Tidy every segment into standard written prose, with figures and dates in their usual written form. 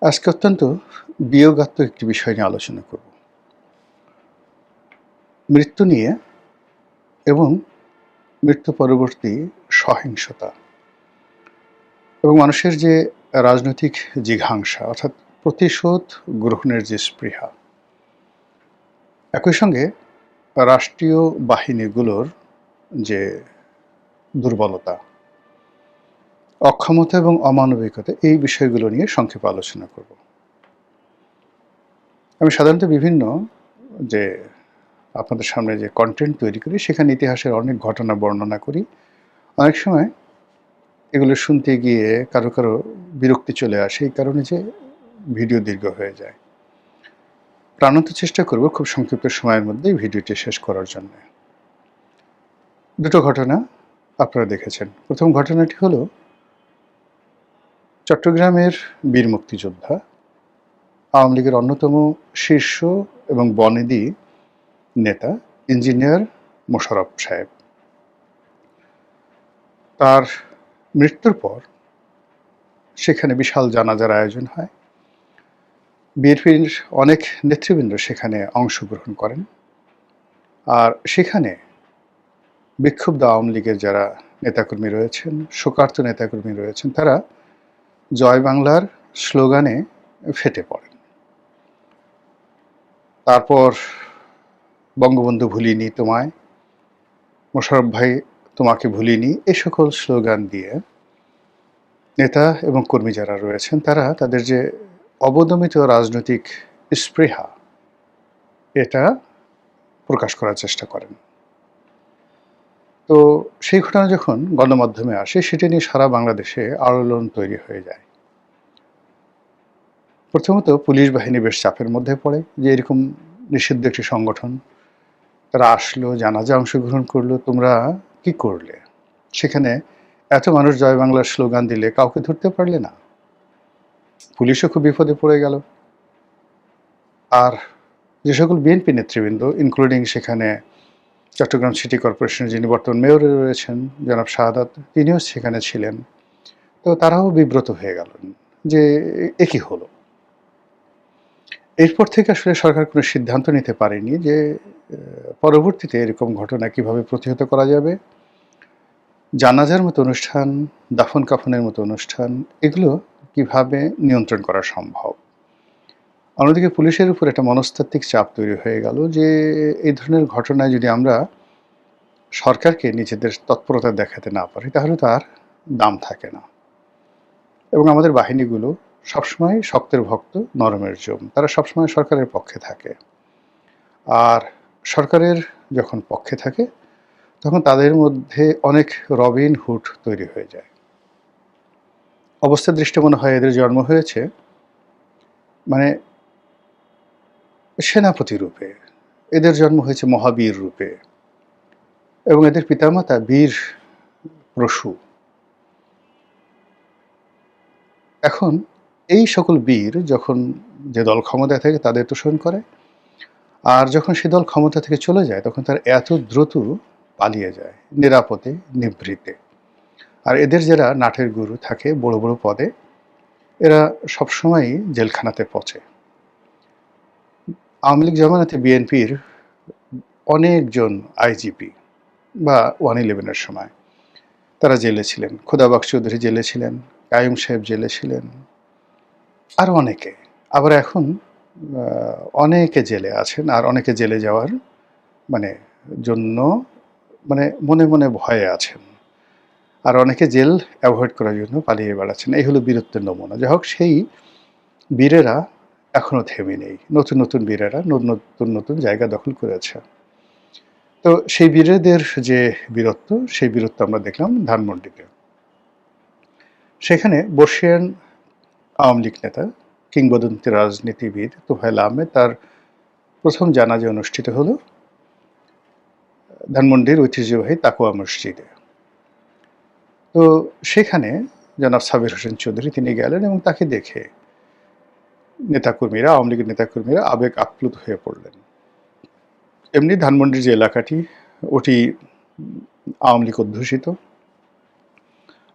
আজকে অত্যন্ত বিয়োগাত্মক একটি বিষয় নিয়ে আলোচনা করব। মৃত্যু নিয়ে এবং মৃত্যু পরবর্তী সহিংসতা এবং মানুষের যে রাজনৈতিক জিঘাংসা অর্থাৎ প্রতিশোধ গ্রহণের যে স্পৃহা, একই সঙ্গে রাষ্ট্রীয় বাহিনীগুলোর যে দুর্বলতা, অক্ষমতা এবং অমানবিকতা, এই বিষয়গুলো নিয়ে সংক্ষেপে আলোচনা করব। আমি সাধারণত বিভিন্ন যে আপনাদের সামনে যে কন্টেন্ট তৈরি করি সেখানে ইতিহাসের অনেক ঘটনা বর্ণনা করি। অনেক সময় এগুলো শুনতে গিয়ে কারো বিরক্তি চলে আসে এই কারণে যে ভিডিও দীর্ঘ হয়ে যায়। প্রাণান্ত চেষ্টা করব খুব সংক্ষিপ্ত সময়ের মধ্যেই ভিডিওটি শেষ করার জন্য। দুটো ঘটনা আপনারা দেখেছেন। প্রথম ঘটনাটি হলো চট্টগ্রামের বীর মুক্তিযোদ্ধা, আওয়ামী লীগের অন্যতম শীর্ষ এবং বনেদি নেতা ইঞ্জিনিয়ার মোশাররফ সাহেব। তার মৃত্যুর পর সেখানে বিশাল জানাজার আয়োজন হয়। বিএনপির অনেক নেতৃবৃন্দ সেখানে অংশগ্রহণ করেন। আর সেখানে বিক্ষুব্ধ আওয়ামী লীগের যারা নেতাকর্মী রয়েছেন, শোকার্ত নেতাকর্মী রয়েছেন, তারা জয় বাংলার স্লোগানে ফেটে পড়েন। তারপর বঙ্গবন্ধু ভুলিনি তোমায়, মোশাররফ ভাই তোমাকে ভুলিনি, এ সকল স্লোগান দিয়ে নেতা এবং কর্মী যারা রয়েছেন তারা তাদের যে অবদমিত রাজনৈতিক স্পৃহা এটা প্রকাশ করার চেষ্টা করেন। তো সেই ঘটনা যখন গণমাধ্যমে আসে সেটা নিয়ে সারা বাংলাদেশে আলোড়ন তৈরি হয়ে যায়। প্রথমত পুলিশ বাহিনী বেশ চাপের মধ্যে পড়ে যে এরকম নিষিদ্ধ একটি সংগঠন, তারা আসলো, জানাজা অংশগ্রহণ করলো, তোমরা কি করলে? সেখানে এত মানুষ জয় বাংলার স্লোগান দিলে কাউকে ধরতে পারলে না। পুলিশও খুব বিপদে পড়ে গেল। আর যে সকল বিএনপি নেতৃবৃন্দ ইনক্লুডিং সেখানে চট্টগ্রাম সিটি কর্পোরেশনের যিনি বর্তমান মেয়র রয়েছেন জনাব শাহাদাত, তিনিও সেখানে ছিলেন। তো তারাও বিব্রত হয়ে গেলেন যে এ কি হলো। এরপর থেকে আসলে সরকার কোনো সিদ্ধান্ত নিতে পারেনি যে পরবর্তীতে এরকম ঘটনা কিভাবে প্রতিহত করা যাবে। জানাজার মতো অনুষ্ঠান, দাফন কাফনের মতো অনুষ্ঠান, এগুলো কিভাবে নিয়ন্ত্রণ করা সম্ভব। অন্যদিকে পুলিশের উপর একটা মনস্তাত্ত্বিক চাপ তৈরি হয়ে গেল যে এই ধরনের ঘটনায় যদি আমরা সরকারকে নিজেদের তৎপরতা দেখাতে না পারি তাহলে তার দাম থাকে না। এবং আমাদের বাহিনীগুলো সবসময় শক্তের ভক্ত, নরমের জম, তারা সবসময় সরকারের পক্ষে থাকে। আর সরকারের যখন পক্ষে থাকে তখন তাদের মধ্যে অনেক রবিন হুড তৈরি হয়ে যায়। অবস্থা দৃষ্টি মনে হয় এদের জন্ম হয়েছে মানে সেনাপতি রূপে, এদের জন্ম হয়েছে মহাবীর রূপে এবং এদের পিতামাতা বীর প্রসূ। এখন এই সকল বীর যখন যে দল ক্ষমতায় থাকে তাদের তোষণ করে, আর যখন সে দল ক্ষমতা থেকে চলে যায় তখন তার এত দ্রুত পালিয়ে যায় নিরাপদে, নিভৃতে। আর এদের যারা নাটের গুরু থাকে বড় বড় পদে, এরা সবসময়ই জেলখানাতে পচে। আওয়ামী লীগ জমানাতে বিএনপির অনেকজন আইজিপি বা 111-এর সময় তারা জেলে ছিলেন। খোদাবাক চৌধুরী জেলে ছিলেন, কাইয়ুম সাহেব জেলে ছিলেন, আরও অনেকে। আবার এখন অনেকে জেলে আছেন, আর অনেকে জেলে যাওয়ার মানে জন্য মনে মনে ভয়ে আছেন, আর অনেকে জেল অ্যাভয়েড করার জন্য পালিয়ে বেড়াচ্ছেন। এই হলো বীরত্বের নমুনা। যাই হোক, সেই বীরেরা এখনও থেমে নেই। নতুন নতুন বীরেরা নতুন নতুন জায়গা দখল করেছে। তো সেই বীরেদের যে বীরত্ব, সেই বীরত্ব আমরা দেখলাম ধানমন্ডিতে। সেখানে বর্ষিয়ান আওয়ামী লীগ নেতা, কিংবদন্তি রাজনীতিবিদ তোফায়েল আহমেদ, তার প্রথম জানাজা অনুষ্ঠিত হলো ধানমন্ডির ঐতিহ্যবাহী তাকওয়া মসজিদে। তো সেখানে জনাব সাবির হোসেন চৌধুরী তিনি গেলেন এবং তাকে দেখে নেতাকর্মীরা, আওয়ামী লীগের নেতাকর্মীরা আবেগ আপ্লুত হয়ে পড়লেন। এমনি ধানমন্ডির যে এলাকাটি ওটি আওয়ামী লীগ অধ্যুষিত,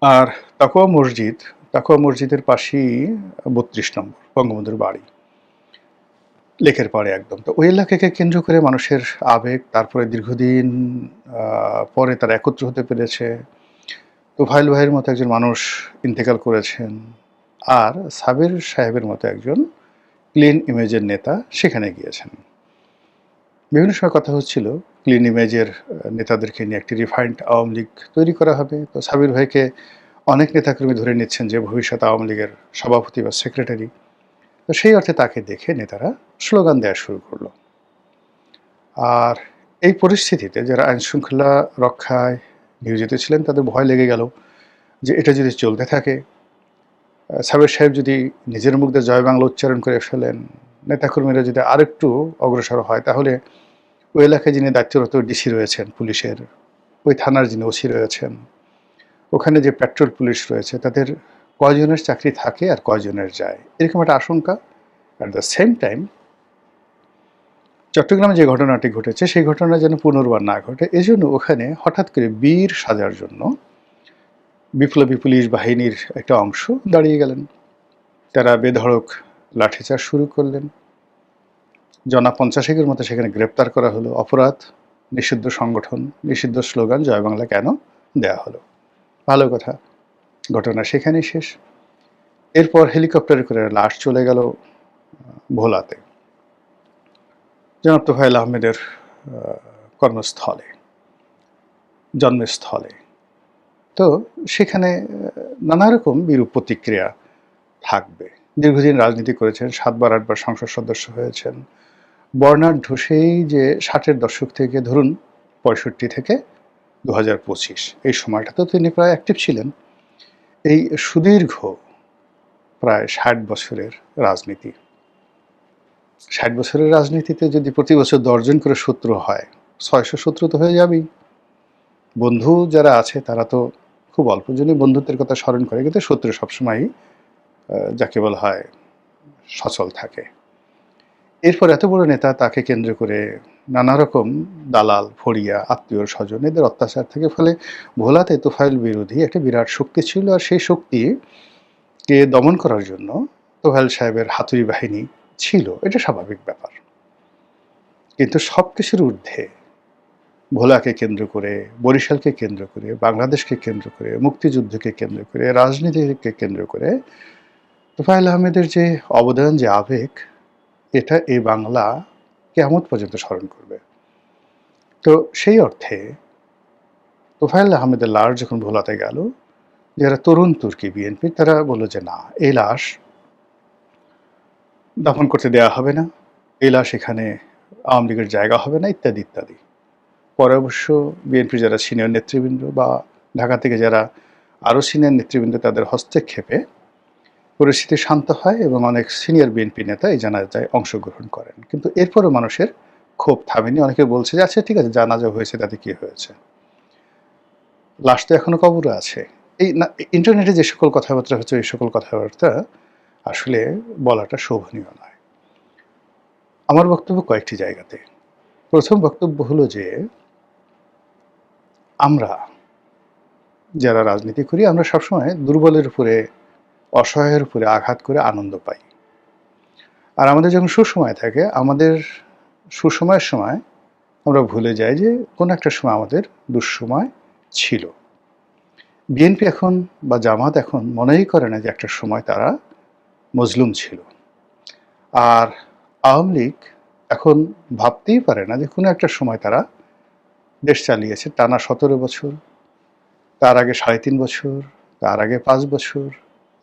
আর তাকওয়া মসজিদ তাকওয়া মসজিদের পাশেই ৩২ নম্বর বঙ্গবন্ধুর বাড়ি, লেকের পাড়ে একদম। তো ওই এলাকাকে কেন্দ্র করে মানুষের আবেগ, তারপরে দীর্ঘদিন পরে তারা একত্র হতে পেরেছে। তোফায়েল ভাইয়ের মতো একজন মানুষ ইন্তেকাল করেছেন, আর সাবের সাহেবের মতো একজন ক্লিন ইমেজের নেতা সেখানে গিয়েছেন। বিভিন্ন সময় কথা হচ্ছিল ক্লিন ইমেজের নেতাদেরকে নিয়ে একটি রিফাইন্ড আওয়ামী লীগ তৈরি করা হবে। তো সাবির ভাইকে অনেক নেতাকর্মী ধরে নিচ্ছেন যে ভবিষ্যৎ আওয়ামী লীগের সভাপতি বা সেক্রেটারি। তো সেই অর্থে তাকে দেখে নেতারা স্লোগান দেওয়া শুরু করলো। আর এই পরিস্থিতিতে যারা আইনশৃঙ্খলা রক্ষায় নিয়োজিত ছিলেন তাদের ভয় লেগে গেল যে এটা যদি চলতে থাকে, সাবের সাহেব যদি নিজের মুখ দিয়ে জয় বাংলা উচ্চারণ করে ফেলেন, নেতাকর্মীরা যদি আরেকটু অগ্রসর হয়, তাহলে ওই এলাকায় যিনি দায়িত্বরত ডিসি রয়েছেন পুলিশের, ওই থানার যিনি ওসি রয়েছেন, ওখানে যে পেট্রোল পুলিশ রয়েছে, তাদের কয়জনের চাকরি থাকে আর কয়জনের যায়, এরকম একটা আশঙ্কা। অ্যাট দ্য সেম টাইম চট্টগ্রামে যে ঘটনাটি ঘটেছে সেই ঘটনা যেন পুনর্বার না ঘটে, এজন্য ওখানে হঠাৎ করে বীর সাজার জন্য বিপ্লবী পুলিশ বাহিনীর একটা অংশ দাঁড়িয়ে গেলেন। তারা বেধড়ক লাঠিচার্জ শুরু করলেন। জনা ৫০-এর মতো সেখানে গ্রেপ্তার করা হলো। অপরাধ, নিষিদ্ধ সংগঠন, নিষিদ্ধ স্লোগান জয় বাংলা কেন দেয়া হলো। ভালো কথা, ঘটনা সেখানেই শেষ। এরপর হেলিকপ্টারে করে লাশ চলে গেল ভোলাতে, জনাব তোফায়েল আহমেদের কর্মস্থলে, জন্মস্থলে। তো সেখানে নানা রকম বিরূপ প্রতিক্রিয়া থাকবে। দীর্ঘদিন রাজনীতি করেছেন, ৭-৮ বার সংসদ সদস্য হয়েছেন। বর্ণাঢ্য সেই যে ৬০-এর দশক থেকে ধরুন ৬৫ থেকে ২০২৫ এই সময়টাতেও তিনি প্রায় অ্যাক্টিভ ছিলেন। এই সুদীর্ঘ প্রায় ৬০ বছরের রাজনীতি, ৬০ বছরের রাজনীতিতে যদি প্রতি বছর ১০ জন করে শত্রু হয়, ৬০০ শত্রু তো হয়ে যাবেই। বন্ধু যারা আছে তারা তো খুব অল্প জনই বন্ধুত্বের কথা স্মরণ করে, কিন্তু শত্রু সবসময়ই যাকে বলা হয় সচল থাকে। এরপর এত বড় নেতা, তাকে কেন্দ্র করে নানা রকম দালাল, ফড়িয়া, আত্মীয় স্বজন এদের অত্যাচার থেকে, ফলে ভোলাতে তোফায়েল বিরোধী একটা বিরাট শক্তি ছিল। আর সেই শক্তিকে দমন করার জন্য তোফায়েল সাহেবের হাতুড়ি বাহিনী ছিল, এটা স্বাভাবিক ব্যাপার। কিন্তু সব কিছুর ঊর্ধ্বে ভোলাকে কেন্দ্র করে, বরিশালকে কেন্দ্র করে, বাংলাদেশকে কেন্দ্র করে, মুক্তিযুদ্ধকে কেন্দ্র করে, রাজনীতিকে কেন্দ্র করে তোফায়েল আহমেদের যে অবদান, যে আবেগ, এটা এই বাংলা কিয়ামত পর্যন্ত স্মরণ করবে। তো সেই অর্থে তোফায়েল আহমেদের লাশ যখন ভোলাতে গেল, যারা তরুণ তুর্কি বিএনপি, তারা বলল যে না, এই লাশ দাফন করতে দেওয়া হবে না, এই লাশ এখানে আওয়ামী লীগের জায়গা হবে না, ইত্যাদি ইত্যাদি। পরে অবশ্য বিএনপির যারা সিনিয়র নেতৃবৃন্দ বা ঢাকা থেকে যারা আরও সিনিয়র নেতৃবৃন্দ, তাদের হস্তক্ষেপে পরিস্থিতি শান্ত হয় এবং অনেক সিনিয়র বিএনপি নেতা এই জানাজায় অংশগ্রহণ করেন। কিন্তু এরপরও মানুষের ক্ষোভ থামেনি। অনেকে বলছে যে আচ্ছা ঠিক আছে, জানাজা হয়েছে, তাতে কি হয়েছে, লাশ তো এখনো কবরে আছে। এই না, ইন্টারনেটে যে সকল কথাবার্তা হচ্ছে, এই সকল কথাবার্তা আসলে বলাটা শোভনীয় নয়। আমার বক্তব্য কয়েকটি জায়গাতে। প্রথম বক্তব্য হলো যে আমরা যারা রাজনীতি করি, আমরা সবসময় দুর্বলের উপরে, অসহায়ের উপরে আঘাত করে আনন্দ পাই। আর আমাদের যখন সুসময় থাকে, আমাদের সুসময়ের সময় আমরা ভুলে যাই যে কোনো একটা সময় আমাদের দুঃসময় ছিল। বিএনপি এখন বা জামাত এখন মনেই করে না যে একটা সময় তারা মজলুম ছিল। আর আওয়ামী লীগ এখন ভাবতেই পারে না যে কোনো একটা সময় তারা দেশ চালিয়েছে টানা ১৭ বছর, তার আগে ৩.৫ বছর, তার আগে ৫ বছর,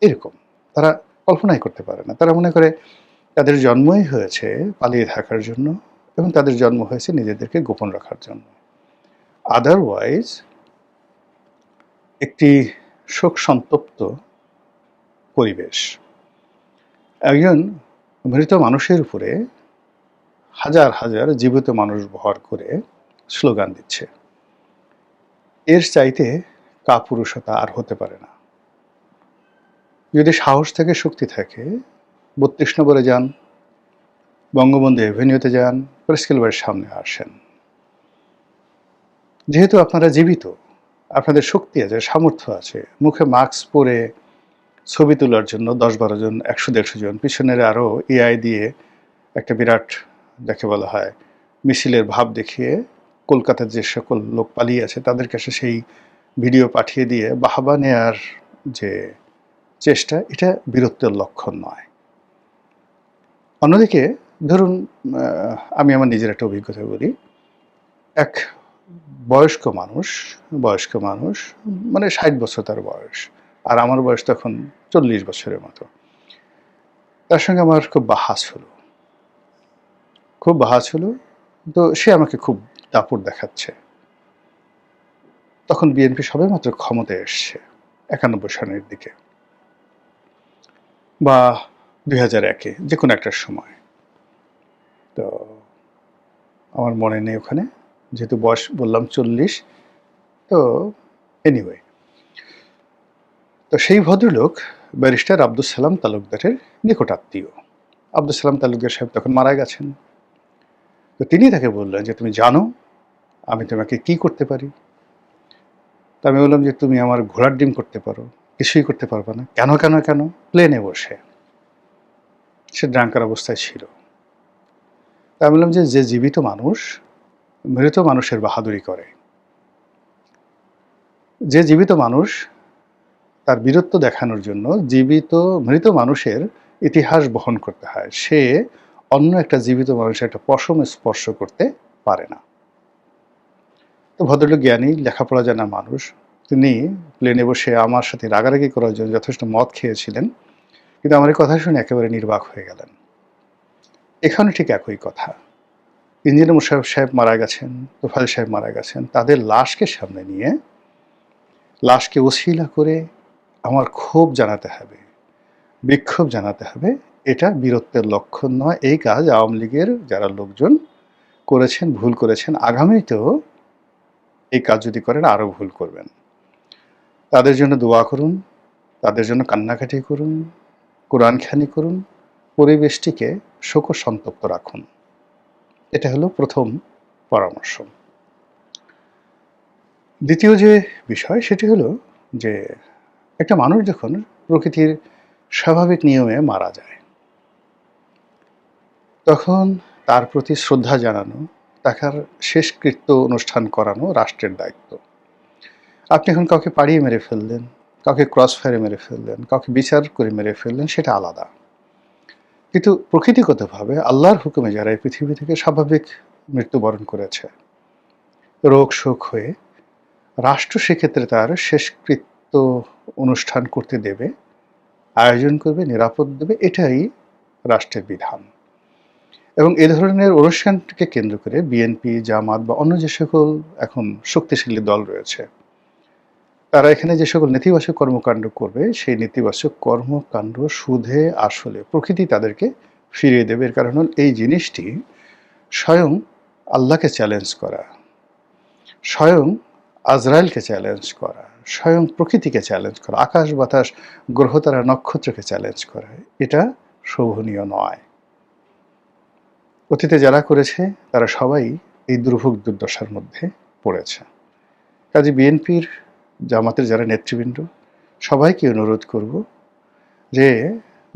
এরকম। তারা কল্পনাই করতে পারে না। তারা মনে করে তাদের জন্মই হয়েছে পালিয়ে থাকার জন্য, এবং তাদের জন্ম হয়েছে নিজেদেরকে গোপন রাখার জন্য। আদারওয়াইজ একটি শোক সন্তপ্ত পরিবেশ। একজন মৃত মানুষের উপরে হাজার হাজার জীবিত মানুষ ভর করে স্লোগান দিচ্ছে, এর চাইতে কাপুরুষতা আর হতে পারে না। যদি সাহস থেকে, শক্তি থাকে, ৩২ নম্বরে যান, বঙ্গবন্ধু এভিনিউতে যান, প্রেস ক্লাবের সামনে আসেন। যেহেতু আপনারা জীবিত, আপনাদের শক্তি আছে, সামর্থ্য আছে, মুখে মাস্ক পরে ছবি তোলার জন্য ১০-১২ জন, ১০০-১৫০ জন, পিছনের আরও এআই দিয়ে একটা বিরাট, যাকে বলা হয় মিছিলের ভাব দেখিয়ে কলকাতার যে সকল লোক পালিয়ে আছে তাদের কাছে সেই ভিডিও পাঠিয়ে দিয়ে বাহবা নেয়ার যে চেষ্টা, এটা বীরত্বের লক্ষণ নয়। অন্যদিকে ধরুন, আমি আমার নিজের একটা অভিজ্ঞতা বলি। এক বয়স্ক মানুষ মানে ৬০ বছর তার বয়স, আর আমার বয়স তখন ৪০ বছরের মতো। তার সঙ্গে আমার খুব বাহাস হলো। তো সে আমাকে খুব দাপট দেখাচ্ছে। তখন বিএনপি সবেমাত্র ক্ষমতায় এসছে ৯১ সনের দিকে বা ২০০১-এ, যে কোনো একটা সময়। তো আমার মনে নেই ওখানে, যেহেতু বয়স বললাম ৪০। তো এনিওয়ে, তো সেই ভদ্রলোক ব্যারিস্টার আব্দুস সালাম তালুকদারের নিকটাত্মীয়। আব্দুস সালাম তালুকদার সাহেব তখন মারা গেছেন। তো তিনি তাকে বললেন যে, তুমি জানো আমি তোমাকে কি করতে পারি? তা আমি বললাম যে, তুমি আমার ঘোড়ার ডিম করতে পারো, কিছুই করতে পারবে না। কেন কেন কেন? প্লেনে বসে, সে ড্রাঙ্কার অবস্থায় ছিল। তা আমি বললাম যে, যে জীবিত মানুষ মৃত মানুষের বাহাদুরি করে, যে জীবিত মানুষ তার বীরত্ব দেখানোর জন্য মৃত মানুষের ইতিহাস বহন করতে হয়, সে অন্য একটা জীবিত মানুষের একটা পশম স্পর্শ করতে পারে না। তো ভদ্রলোক জ্ঞানী, লেখাপড়া জানা মানুষ, তিনি প্লেনে বসে আমার সাথে রাগারাগি করার জন্য যথেষ্ট মদ খেয়েছিলেন, কিন্তু আমার এই কথা শুনে একেবারে নির্বাক হয়ে গেলেন। এখানে ঠিক একই কথা। ইঞ্জিনিয়ার মোশাররফ সাহেব মারা গেছেন, তোফায়েল সাহেব মারা গেছেন, তাদের লাশকে সামনে নিয়ে, লাশকে ওসিলা করে আমার ক্ষোভ জানাতে হবে, বিক্ষোভ জানাতে হবে, এটা বীরত্বের লক্ষণ নয়। এই কাজ আওয়ামী লীগের যারা লোকজন করেছেন, ভুল করেছেন, আগামীতেও এই কাজ যদি করেন আরও ভুল করবেন। তাদের জন্য দোয়া করুন, তাদের জন্য কান্নাকাটি করুন, কোরআনখানি করুন, পরিবেশটিকে শোকসন্তপ্ত রাখুন। এটা হলো প্রথম পরামর্শ। দ্বিতীয় যে বিষয়, সেটি হলো যে, একটা মানুষ যখন প্রকৃতির স্বাভাবিক নিয়মে মারা যায়, তখন তার প্রতি শ্রদ্ধা জানানো, তার শেষকৃত্য অনুষ্ঠান করানো রাষ্ট্রের দায়িত্ব। আপনি এখন কাউকে পাড়িয়ে মেরে ফেললেন, কাউকে ক্রস ফায়ারে মেরে ফেললেন, কাউকে বিচার করে মেরে ফেললেন, সেটা আলাদা। কিন্তু প্রকৃতিগতভাবে আল্লাহর হুকুমে যারা এই পৃথিবী থেকে স্বাভাবিক মৃত্যুবরণ করেছে রোগ শোক হয়ে, রাষ্ট্র সেক্ষেত্রে তার শেষকৃত্য অনুষ্ঠান করতে দেবে, আয়োজন করবে, নিরাপদ দেবে, এটাই রাষ্ট্রের বিধান। এবং এ ধরনের অনুষ্ঠানকে কেন্দ্র করে বিএনপি, জামাত বা অন্য যে সকল এখন শক্তিশালী দল রয়েছে, তারা এখানে যে সকল নেতিবাচক কর্মকাণ্ড করবে, সেই নেতিবাচক কর্মকাণ্ড সুদে আসলে প্রকৃতি তাদেরকে ফিরিয়ে দেবে। এর কারণ হল এই জিনিসটি স্বয়ং আল্লাহকে চ্যালেঞ্জ করা, স্বয়ং আজরাইলকে চ্যালেঞ্জ করা, স্বয়ং প্রকৃতিকে চ্যালেঞ্জ করা, আকাশ বাতাস গ্রহতারা নক্ষত্রকে চ্যালেঞ্জ করা, এটা শোভনীয় নয়। অতীতে যারা করেছে তারা সবাই এই দুর্ভোগ দুর্দশার মধ্যে পড়েছে। কাজে বিএনপির, জামাতের যারা নেতৃবৃন্দ, সবাইকে অনুরোধ করব যে,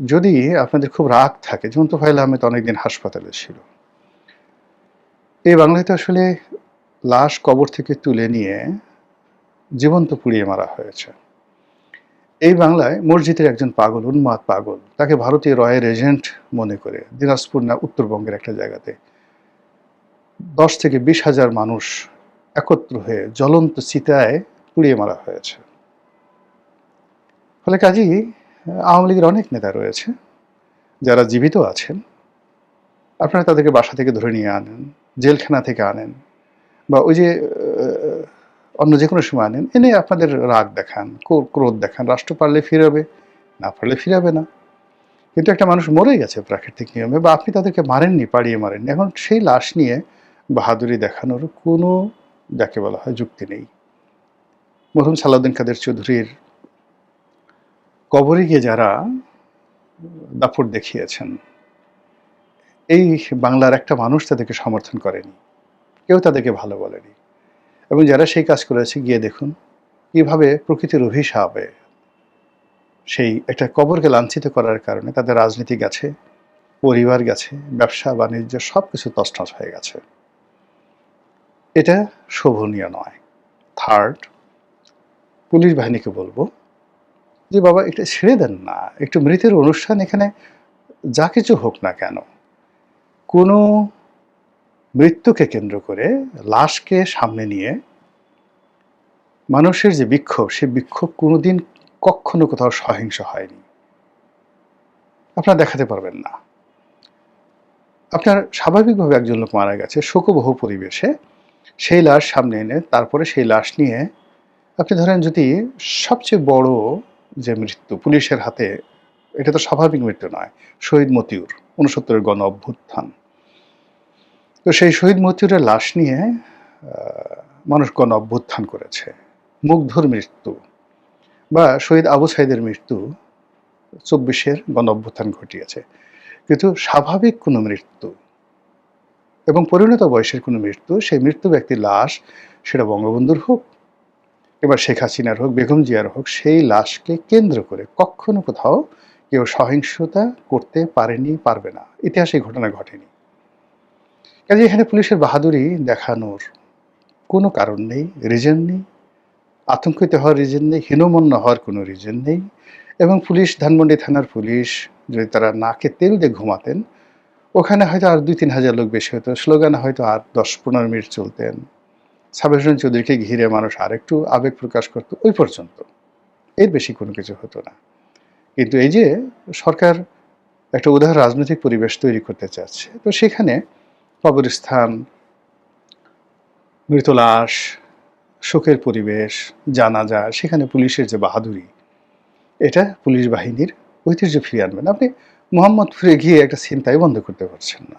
যদি আপনাদের খুব রাগ থাকে, যেমন তোফায়েল আহমেদ অনেকদিন হাসপাতালে ছিল, এই বাংলাতে আসলে লাশ কবর থেকে তুলে নিয়ে জীবন্ত পুড়িয়ে মারা হয়েছে। এই বাংলায় মসজিদের একজন পাগল, উন্মাদ পাগল, তাকে ভারতীয় রয়ের এজেন্ট মনে করে দিনাজপুর না উত্তরবঙ্গের একটা জায়গাতে ১০ থেকে ২০ হাজার মানুষ একত্র হয়ে জ্বলন্ত চিতায় পুড়িয়ে মারা হয়েছে। ফলে কাজেই আওয়ামী লীগের অনেক নেতা রয়েছে যারা জীবিত আছেন, আপনারা তাদেরকে বাসা থেকে ধরে নিয়ে আনেন, জেলখানা থেকে আনেন, বা ওই যে অন্য যে কোনো সময় আনেন, এনে আপনাদের রাগ দেখান, ক্রোধ দেখান। রাষ্ট্র পারলে ফিরাবে, না পারলে ফিরাবে না। কিন্তু একটা মানুষ মরে গেছে প্রাকৃতিক নিয়মে, বা আপনি তাদেরকে মারেননি, পাড়িয়ে মারেননি, এখন সেই লাশ নিয়ে বাহাদুরি দেখানোর কোনো, যাকে বলা হয়, যুক্তি নেই। মরহুম সালাউদ্দিন কাদের চৌধুরীর কবরে গিয়ে যারা দাপট দেখিয়েছেন, এই বাংলার একটা মানুষ তাদেরকে সমর্থন করেনি, কেউ তাদেরকে ভালো বলেনি। এবং যারা সেই কাজ করেছে, গিয়ে দেখুন কিভাবে প্রকৃতির অভিশাপে সেই একটা কবরকে লাঞ্ছিত করার কারণে তাদের রাজনীতি গেছে, পরিবার গেছে, ব্যবসা বাণিজ্য সবকিছু তছনছ হয়ে গেছে। এটা শোভনীয় নয়। থার্ড, পুলিশ বাহিনীকে বলবো যে বাবা এটা ছেড়ে দেন না, একটু মৃতের অনুষ্ঠান, এখানে যা কিছু হোক না কেন, কোনো মৃত্যুকে কেন্দ্র করে লাশকে সামনে নিয়ে মানুষের যে বিক্ষোভ, সে বিক্ষোভ কোনোদিন কখনো কোথাও সহিংস হয়নি। আপনারা দেখাতে পারবেন না। আপনার স্বাভাবিকভাবে একজন লোক মারা গেছে শোকবহ পরিবেশে, সেই লাশ সামনে এনে তারপরে সেই লাশ নিয়ে আপনি ধরেন যদি সবচেয়ে বড় যে মৃত্যু পুলিশের হাতে, এটা তো স্বাভাবিক মৃত্যু নয়, শহীদ মতিউর ৬৯-এর গণ অভ্যুত্থান। তো সেই শহীদ মতিউরের লাশ নিয়ে মানুষ গণ অভ্যুত্থান করেছে, মুগ্ধর মৃত্যু, বা শহীদ আবু সাইদের মৃত্যু ২৪-এর গণ অভ্যুত্থান ঘটিয়েছে। কিন্তু স্বাভাবিক কোনো মৃত্যু এবং পরিণত বয়সের কোনো মৃত্যু, সেই মৃত্যু ব্যক্তির লাশ, সেটা বঙ্গবন্ধুর হোক, এবার শেখ হাসিনার হোক, বেগম জিয়ার হোক, সেই লাশকে কেন্দ্র করে কখনো কোথাও কেউ সহিংসতা করতে পারেনি, পারবে না। ইতিহাসে এই ঘটনা ঘটেনি। কাজে এখানে পুলিশের বাহাদুরি দেখানোর কোনো কারণ নেই, রিজন নেই, আতঙ্কিত হওয়ার রিজন নেই, হীনমন্য হওয়ার কোনো রিজন নেই। এবং পুলিশ, ধানমন্ডি থানার পুলিশ যদি তারা নাকে তেল দিয়ে ঘুমাতেন, ওখানে হয়তো আর ২-৩ হাজার লোক বেশি হতো, স্লোগান হয়তো আর ১০-১৫ মিনিট চলতেন, সাবির হোসেন চৌধুরীকে ঘিরে মানুষ আর একটু আবেগ প্রকাশ করত, ওই পর্যন্ত, এর বেশি কোনো কিছু হতো না। কিন্তু এই যে সরকার একটা উদার রাজনৈতিক পরিবেশ তৈরি করতে চাচ্ছে, তো সেখানে কবরস্থান, মৃত লাশ, শোকের পরিবেশ, জানাজা, সেখানে পুলিশের যে বাহাদুরি, এটা পুলিশ বাহিনীর ঐতিহ্য ফিরিয়ে আনবেন। আপনি মোহাম্মদপুরে গিয়ে একটা ছিনতাই বন্ধ করতে পারছেন না।